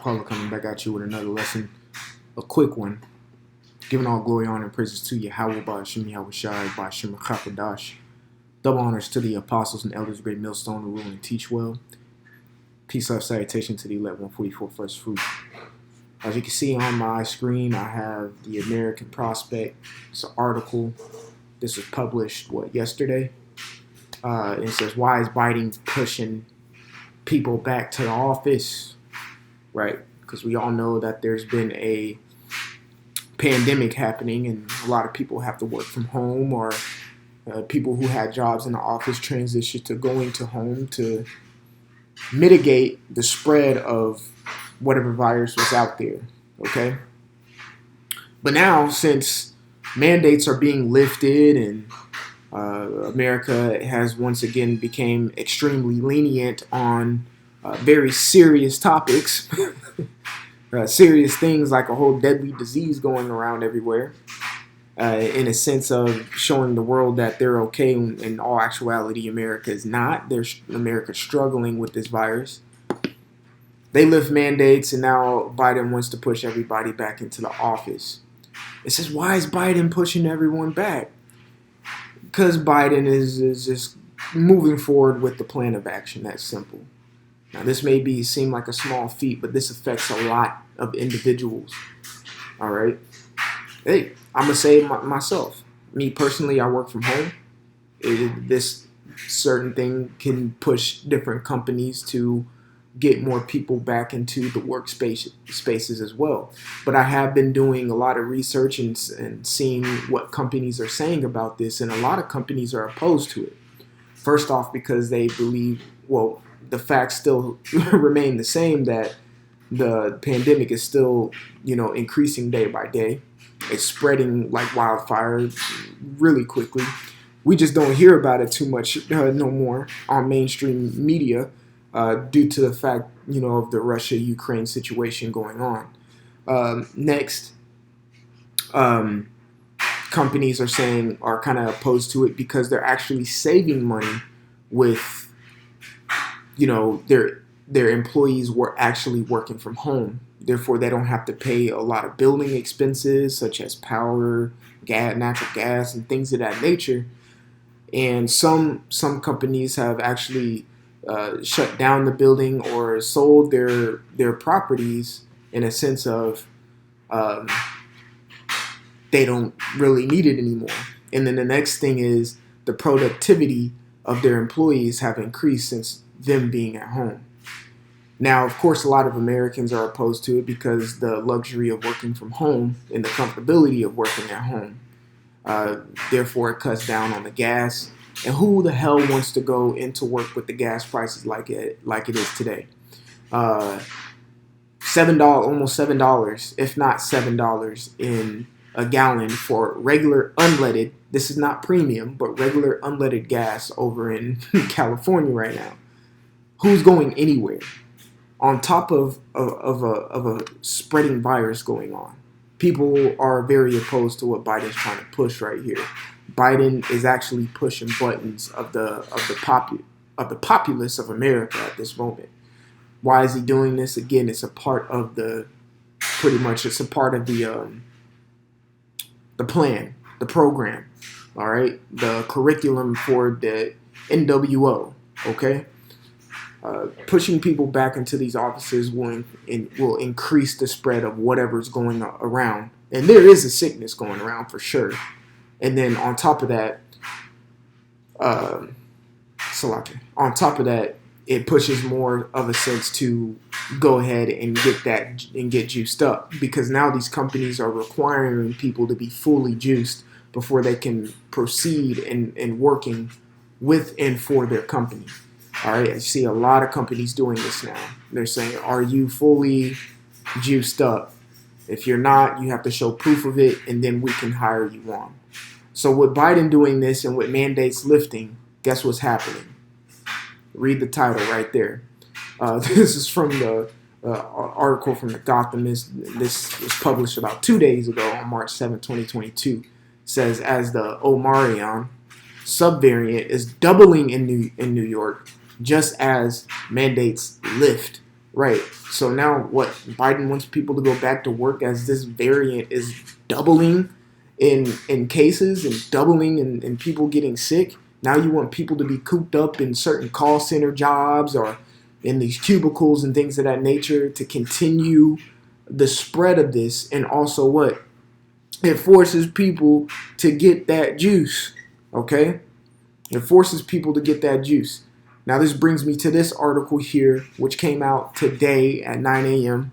Paula coming back at you with another lesson, a quick one. Giving all glory, honor, and praises to Yahweh, Ba'ashem, Yahweh Shai, Ba'ashem, Chakadash. Double honors to the apostles and elders, great millstone, who rule and teach well. Peace, love, salutation to the elect 144 first fruit. As you can see on my screen, I have the American Prospect. It's an article. This was published, yesterday? It says, why is Biden pushing people back to the office? Right? Because we all know that there's been a pandemic happening and a lot of people have to work from home, or people who had jobs in the office transition to going to home to mitigate the spread of whatever virus was out there. Okay? But now, since mandates are being lifted and America has once again became extremely lenient on very serious topics, serious things like a whole deadly disease going around everywhere, in a sense of showing the world that they're okay. In all actuality, America is not. America's struggling with this virus. They lift mandates, and now Biden wants to push everybody back into the office. It says, why is Biden pushing everyone back? Because Biden is just moving forward with the plan of action. That's simple. Now, this may seem like a small feat, but this affects a lot of individuals. All right? Hey, I'm going to say myself. Me personally, I work from home. This certain thing can push different companies to get more people back into the spaces as well. But I have been doing a lot of research and seeing what companies are saying about this, and a lot of companies are opposed to it. First off, because they believe, the facts still remain the same, that the pandemic is still, increasing day by day. It's spreading like wildfire really quickly. We just don't hear about it too much no more on mainstream media. Due to the fact, of the Russia-Ukraine situation going on. Next, companies are kind of opposed to it because they're actually saving money with, their employees were actually working from home. Therefore, they don't have to pay a lot of building expenses such as power, gas, natural gas, and things of that nature. And some companies have actually shut down the building or sold their properties in a sense of they don't really need it anymore. And then the next thing is the productivity of their employees have increased since them being at home. Now, of course, a lot of Americans are opposed to it because the luxury of working from home and the comfortability of working at home. Therefore, it cuts down on the gas. And who the hell wants to go into work with the gas prices like it is today? $7, almost $7, if not $7 in a gallon for regular unleaded. This is not premium, but regular unleaded gas over in California right now. Who's going anywhere? On top of a spreading virus going on, people are very opposed to what Biden's trying to push right here. Biden is actually pushing buttons of the populace of America at this moment. Why is he doing this? Again, it's a part of the plan, the program. All right, the curriculum for the NWO. Okay, pushing people back into these offices will increase the spread of whatever's going around, and there is a sickness going around for sure. And then on top of that, it pushes more of a sense to go ahead and get juiced up, because now these companies are requiring people to be fully juiced before they can proceed in working with and for their company. All right, I see a lot of companies doing this now. They're saying, are you fully juiced up? If you're not, you have to show proof of it, and then we can hire you on. So with Biden doing this and with mandates lifting, guess what's happening? Read the title right there. This is from the article from the Gothamist. This was published about 2 days ago on March 7, 2022. It says, as the Omicron subvariant is doubling in New York, just as mandates lift Right. So now what? Biden wants people to go back to work as this variant is doubling in cases and doubling in people getting sick. Now you want people to be cooped up in certain call center jobs or in these cubicles and things of that nature to continue the spread of this. And also what? It forces people to get that juice. Okay? It forces people to get that juice. Now, this brings me to this article here, which came out today at 9 a.m.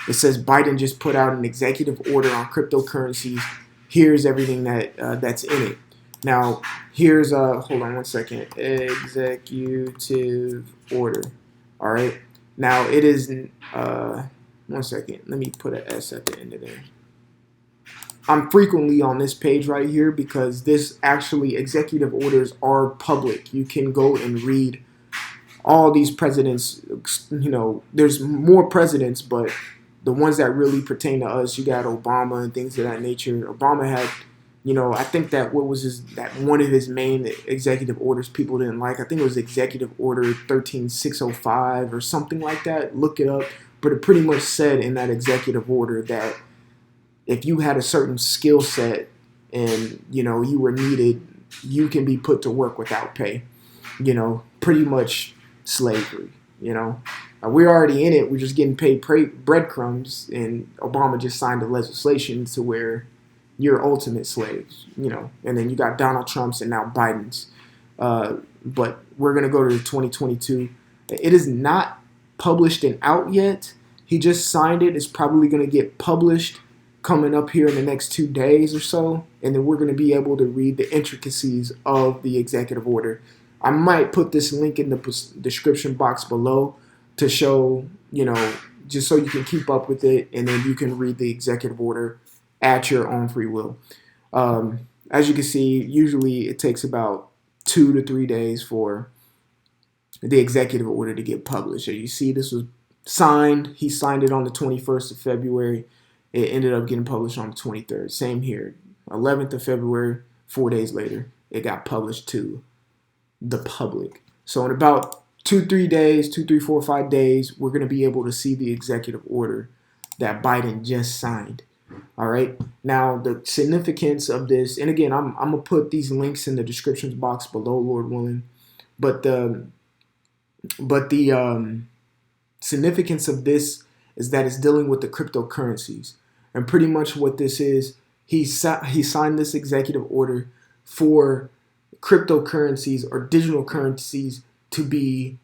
It says Biden just put out an executive order on cryptocurrencies. Here's everything that's in it. Now, here's hold on one second. Executive order. All right. Now it is 1 second. Let me put an S at the end of there. I'm frequently on this page right here because this actually executive orders are public. You can go and read all these presidents. There's more presidents, but the ones that really pertain to us, you got Obama and things of that nature. Obama had, I think that that one of his main executive orders people didn't like. I think it was Executive Order 13605 or something like that. Look it up. But it pretty much said in that executive order that if you had a certain skill set and, you were needed, you can be put to work without pay. Pretty much slavery, we're already in it. We're just getting paid breadcrumbs, and Obama just signed a legislation to where you're ultimate slaves, and then you got Donald Trump's and now Biden's. But we're going to go to 2022. It is not published and out yet. He just signed it. It's probably going to get published coming up here in the next 2 days or so, and then we're going to be able to read the intricacies of the executive order. I might put this link in the description box below to show, just so you can keep up with it, and then you can read the executive order at your own free will. As you can see, usually it takes about 2 to 3 days for the executive order to get published. So you see this was signed. He signed it on the 21st of February. It ended up getting published on the 23rd. Same here. 11th of February, 4 days later, it got published to the public. So in about 2, 3 days, 2, 3, 4, 5 days, we're going to be able to see the executive order that Biden just signed. All right. Now, the significance of this, and again, I'm going to put these links in the description box below, Lord willing. But the significance of this is that it's dealing with the cryptocurrencies. And pretty much what this is, he signed this executive order for cryptocurrencies or digital currencies to be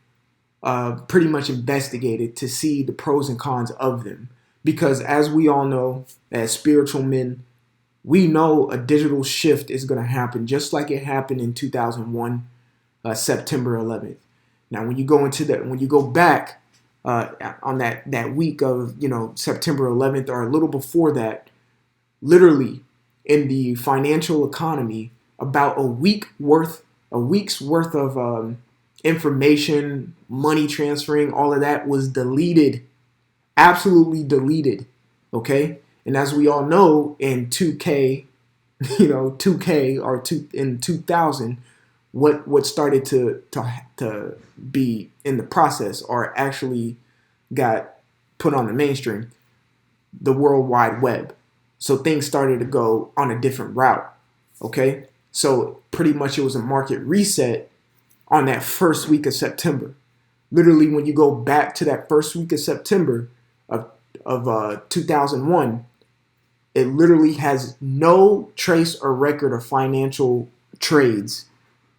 pretty much investigated to see the pros and cons of them. Because as we all know, as spiritual men, we know a digital shift is going to happen just like it happened in 2001, September 11th. Now, when you go back on that week of, September 11th or a little before that, literally in the financial economy, about a week's worth of information, money transferring, all of that was deleted, absolutely deleted. Okay, and as we all know, in 2K, 2K or in 2000, what started to be in the process or actually got put on the mainstream, the World Wide Web. So things started to go on a different route. Okay, so pretty much it was a market reset on that first week of September. Literally, when you go back to that first week of September of 2001, it literally has no trace or record of financial trades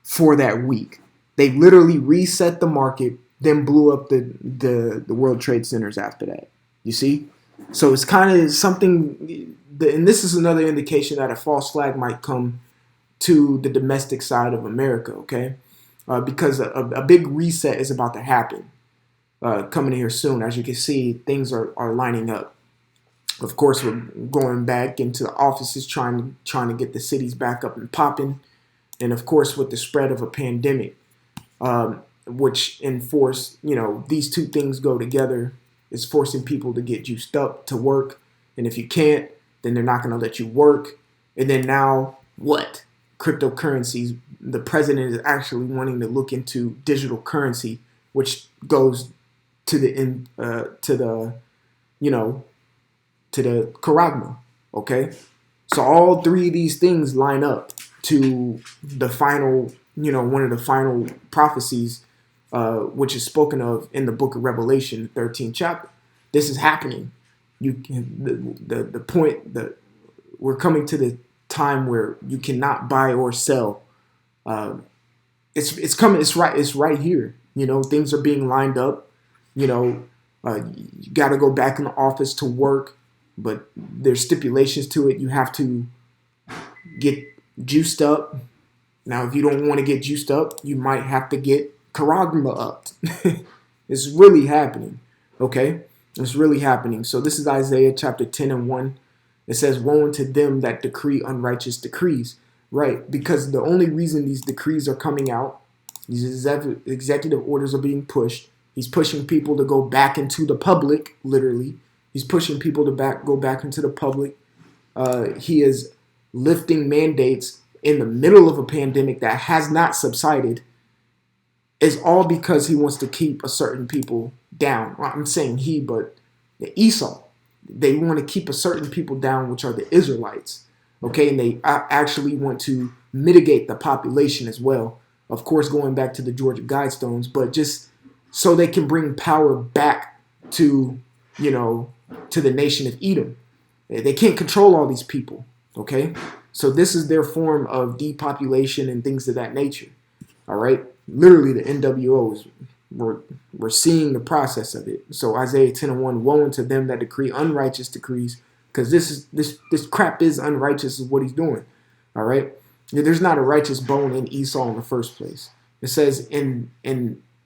for that week. They literally reset the market, then blew up the World Trade Centers after that. You see? So it's kind of something, and this is another indication that a false flag might come to the domestic side of America, okay? Because a big reset is about to happen, coming here soon. As you can see, things are lining up. Of course, we're going back into the offices, trying to get the cities back up and popping. And of course, with the spread of a pandemic, which enforce, these two things go together, is forcing people to get juiced up to work. And if you can't, then they're not going to let you work. And then now what? Cryptocurrencies. The president is actually wanting to look into digital currency, which goes to the you know to the charagma. Okay, so all three of these things line up to the final, one of the final prophecies, which is spoken of in the book of Revelation, 13th chapter. This is happening. You can the point that we're coming to the time where you cannot buy or sell. It's coming. It's right here. Things are being lined up. You got to go back in the office to work, but there's stipulations to it. You have to get juiced up. Now, if you don't want to get juiced up, you might have to get charagma upped. It's really happening. Okay, it's really happening. So this is Isaiah chapter 10 and 1. It says, "Woe unto them that decree unrighteous decrees." Right, because the only reason these decrees are coming out, these executive orders are being pushed. He's pushing people to go back into the public, literally. He's pushing people to go back into the public. He is lifting mandates in the middle of a pandemic that has not subsided. It's all because he wants to keep a certain people down. Well, I'm saying he, but the Esau. They want to keep a certain people down, which are the Israelites. Okay, and they actually want to mitigate the population as well. Of course, going back to the Georgia Guidestones, but just so they can bring power back to, to the nation of Edom. They can't control all these people. Okay, so this is their form of depopulation and things of that nature. All right, literally the NWOs. We're seeing the process of it. So Isaiah 10 and 1, "Woe unto them that decree unrighteous decrees," because this crap is unrighteous, is what he's doing. All right, there's not a righteous bone in Esau in the first place. It says in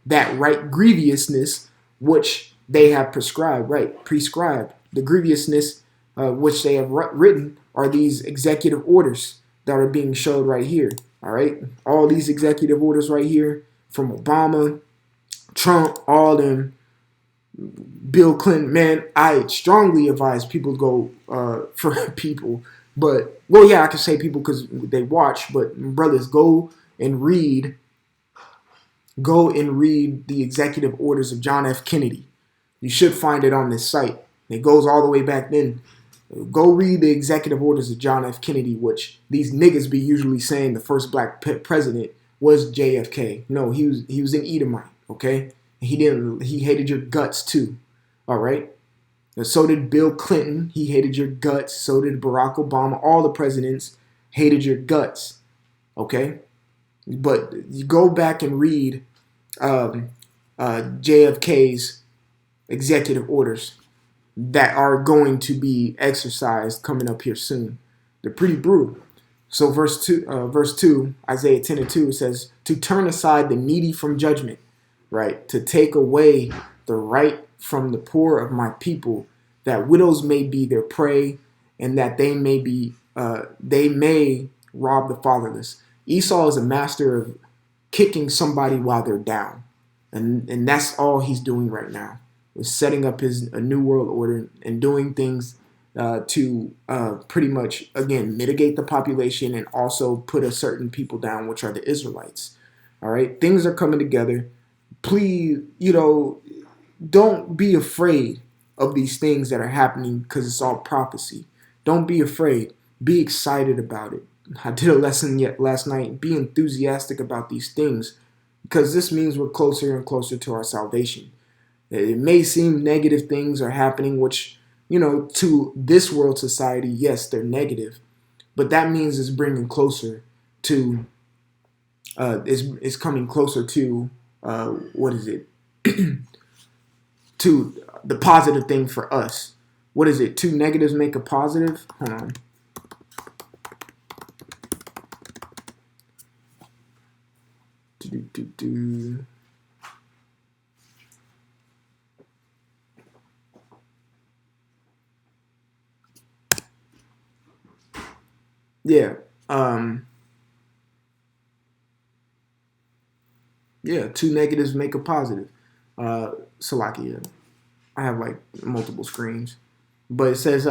that right grievousness which they have prescribed, the grievousness which they have written are these executive orders that are being showed right here. All right, all these executive orders right here from Obama, Trump, all them, Bill Clinton. Man, I strongly advise people to go for people. But, well, yeah, I can say people because they watch. But, brothers, go and read the executive orders of John F. Kennedy. You should find it on this site. It goes all the way back then. Go read the executive orders of John F. Kennedy, which these niggas be usually saying the first black president was JFK. No, he was an Edomite. Okay, he hated your guts too. All right, and so did Bill Clinton. He hated your guts. So did Barack Obama. All the presidents hated your guts. Okay, but you go back and read JFK's executive orders that are going to be exercised coming up here soon. They're pretty brutal. So verse 2, Isaiah 10 and 2 says, "To turn aside the needy from judgment," right? "To take away the right from the poor of my people, that widows may be their prey, and that they may rob the fatherless." Esau is a master of kicking somebody while they're down. And that's all he's doing right now. Is setting up a new world order and doing things to pretty much, again, mitigate the population and also put a certain people down, which are the Israelites. All right, things are coming together. Please, don't be afraid of these things that are happening because it's all prophecy. Don't be afraid. Be excited about it. I did a lesson last night. Be enthusiastic about these things because this means we're closer and closer to our salvation. It may seem negative things are happening, which, to this world society, yes, they're negative. But that means it's bringing closer to, is coming closer to, what is it? To the positive thing for us. What is it? 2 negatives make a positive? Hold on. Yeah. Yeah, 2 negatives make a positive. Salakia. I have like multiple screens. But it says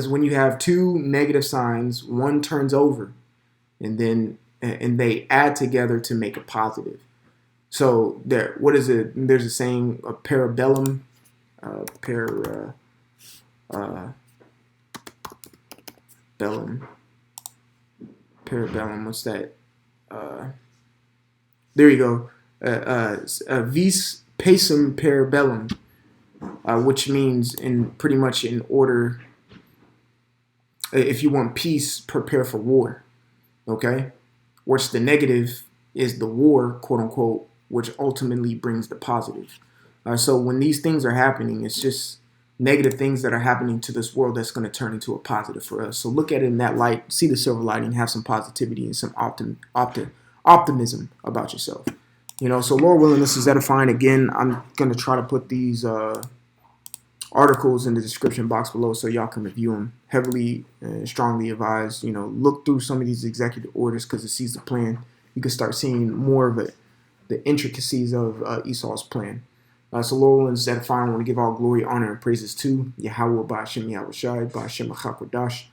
when you have 2 negative signs, one turns over and they add together to make a positive. So what is it? There's a saying, a parabellum, uh, par, uh, bellum, parabellum. What's that? Uh, there you go. Vis pacem parabellum, which means in pretty much in order. If you want peace, prepare for war. Okay, which the negative is the war, quote unquote, which ultimately brings the positive. So when these things are happening, it's just negative things that are happening to this world that's going to turn into a positive for us. So look at it in that light, see the silver lining, have some positivity and some optimism about yourself. So Lord willing, this is edifying. Again, I'm going to try to put these articles in the description box below so y'all can review them. Heavily strongly advised, look through some of these executive orders because it sees the plan. You can start seeing more of it, the intricacies of Esau's plan. So Lord willing, is edifying. I want to give all glory, honor, and praises to Yahweh, Ba'ashem Yahweh Shai, Ba'ashem Achakodash.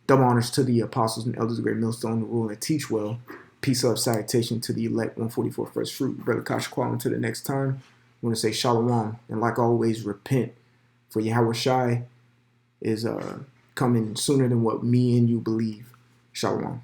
Double honors to the apostles and elders of Great Millstone, who rule and teach well. Peace, love, salutation to the elect 144 first fruit. Brother Kash Kwal, until the next time. I want to say shalom, and like always, repent. For Yahweh Shai is coming sooner than what me and you believe. Shalom.